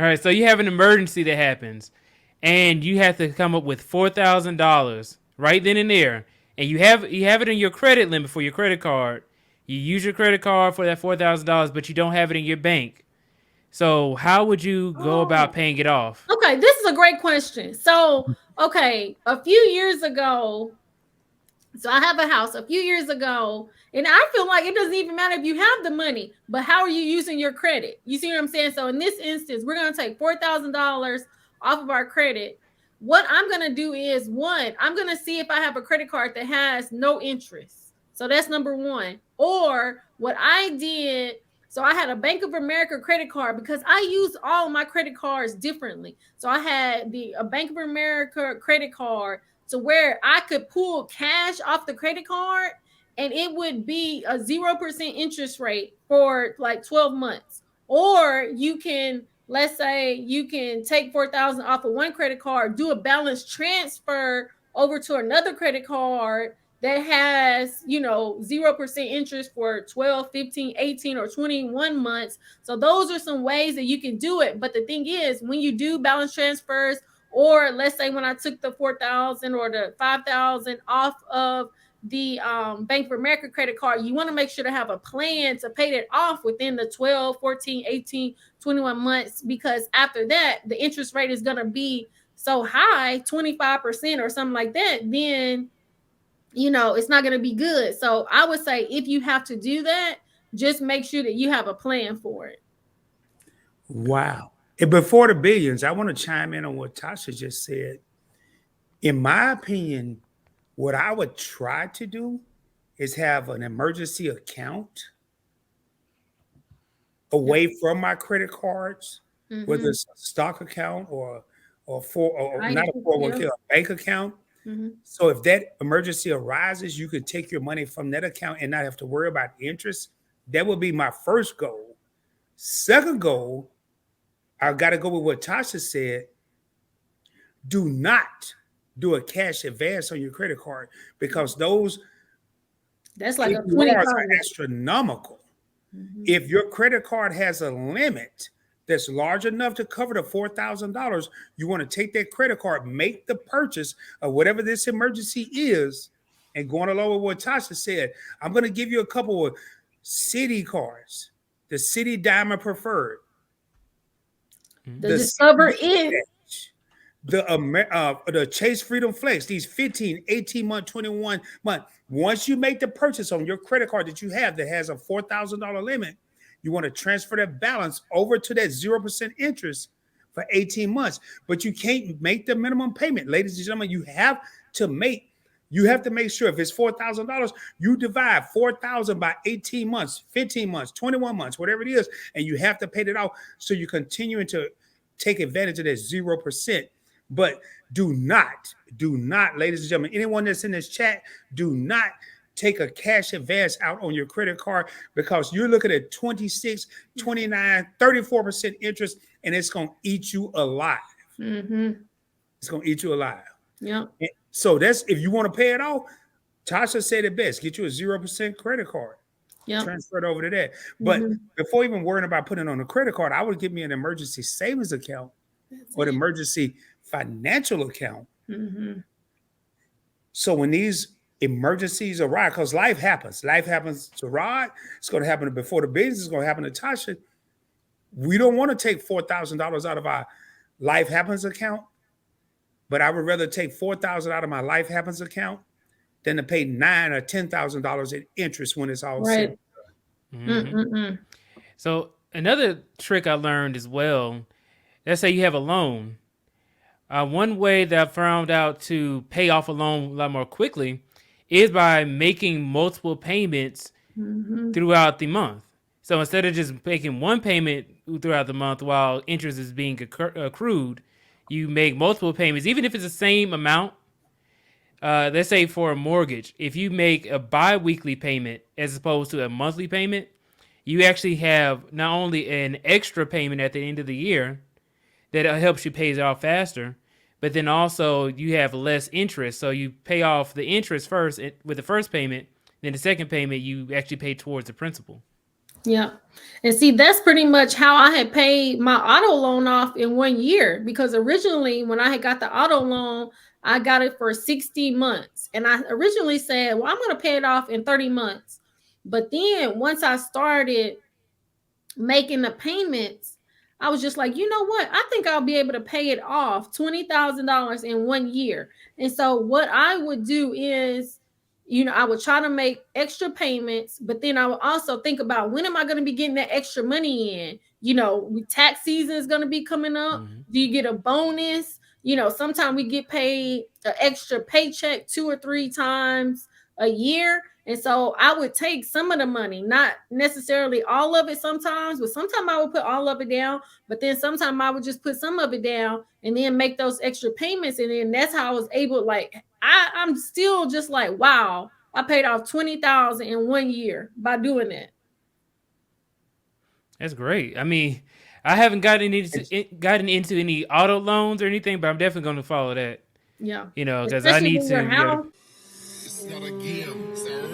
All right, so you have an emergency that happens, and you have to come up with $4,000 right then and there, and you have it in your credit limit for your credit card. You use your credit card for that $4,000, but you don't have it in your bank. So how would you go about Oh, paying it off? okay. This is a great question. So, okay, a few years ago, so I have a house a few years ago, and I feel like it doesn't even matter if you have the money, but how are you using your credit? You see what I'm saying? So in this instance, we're gonna take $4,000 off of our credit. What I'm gonna do is one, I'm gonna see if I have a credit card that has no interest. So that's number one. Or what I did, so I had a Bank of America credit card because I use all my credit cards differently. So I had the a Bank of America credit card to where I could pull cash off the credit card and it would be a 0% interest rate for like 12 months. Or you can, let's say, you can take 4,000 off of one credit card, do a balance transfer over to another credit card that has, 0% interest for 12, 15, 18, or 21 months. So those are some ways that you can do it. But the thing is, when you do balance transfers, or let's say when I took the 4,000 or the 5,000 off of the Bank of America credit card, you want to make sure to have a plan to pay that off within the 12, 14, 18, 21 months, because after that, the interest rate is going to be so high, 25% or something like that, then, it's not going to be good. So I would say if you have to do that, just make sure that you have a plan for it. Wow. And before the billions, I want to chime in on what Tasha just said. In my opinion, what I would try to do is have an emergency account Yep. away from my credit cards, whether Mm-hmm. it's a stock account or I not a yeah. 401k, a bank account. Mm-hmm. So if that emergency arises, you could take your money from that account and not have to worry about interest. That would be my first goal. Second goal, I got to go with what Tasha said. Do not do a cash advance on your credit card because those That's like a APRs are 25. astronomical. Mm-hmm. If your credit card has a limit that's large enough to cover the $4,000, you want to take that credit card, make the purchase of whatever this emergency is, and going along with what Tasha said, I'm going to give you a couple of city cards, the City Diamond Preferred, The Mhm. the Discover City It. Edge, the Chase Freedom Flex, these 15, 18-month, 21-month. Once you make the purchase on your credit card that you have that has a $4,000 limit, you want to transfer that balance over to that 0% interest for 18 months. But you can't make the minimum payment. Ladies and gentlemen, to make you have to make sure if it's $4,000, you divide 4,000 by 18 months, 15 months, 21 months, whatever it is, and you have to pay it off. So you're continuing to take advantage of that 0%. But do not, ladies and gentlemen, anyone that's in this chat, do not take a cash advance out on your credit card because you're looking at 26, 29, 34% interest, and it's going to eat you alive. Mm-hmm. It's going to eat you alive. Yep. So that's if you want to pay it off, Tasha said it best. Get you a 0% credit card. Yep. Transfer it over to that. But Mm-hmm. before even worrying about putting it on a credit card, I would give me an emergency savings account That's or an it. emergency financial account. Mm-hmm. So when these emergencies arise, because life happens to Rod, it's going to happen before the business, it's going to happen to Tasha. We don't want to take $4,000 out of our life happens account, but I would rather take 4,000 out of my life happens account than to pay $9,000 or $10,000 in interest when it's all said. Right. Mhm. Mm-mm-mm. So another trick I learned as well. Let's say you have a loan. One way that I found out to pay off a loan a lot more quickly is by making multiple payments Mm-hmm. throughout the month. So instead of just making one payment throughout the month while interest is being accrued, you make multiple payments, even if it's the same amount. Let's say for a mortgage, if you make a bi-weekly payment as opposed to a monthly payment, you actually have not only an extra payment at the end of the year that helps you pay it off faster, but then also you have less interest. So you pay off the interest first with the first payment, then the second payment you actually pay towards the principal. Yeah. And see, that's pretty much how I had paid my auto loan off in 1 year, because originally when I had got the auto loan, I got it for 60 months. And I originally said, well, I'm going to pay it off in 30 months. But then once I started making the payments, I was just like, you know what? I think I'll be able to pay it off $20,000 in 1 year. And so what I would do is, I would try to make extra payments, but then I would also think about, when am I going to be getting that extra money in? Tax season is going to be coming up. Mhm. Do you get a bonus? Sometimes we get paid an extra paycheck 2 or 3 times a year. And so I would take some of the money, not necessarily all of it sometimes, but sometimes I would put all of it down. But then sometimes I would just put some of it down and then make those extra payments. And then that's how I was able, I'm still just like, wow, I paid off 20,000 in 1 year by doing that. That's great. I mean, I haven't gotten into any auto loans or anything, but I'm definitely going to follow that. Yeah. Because I Especially need when your to be able house. to. It's not a game, it's a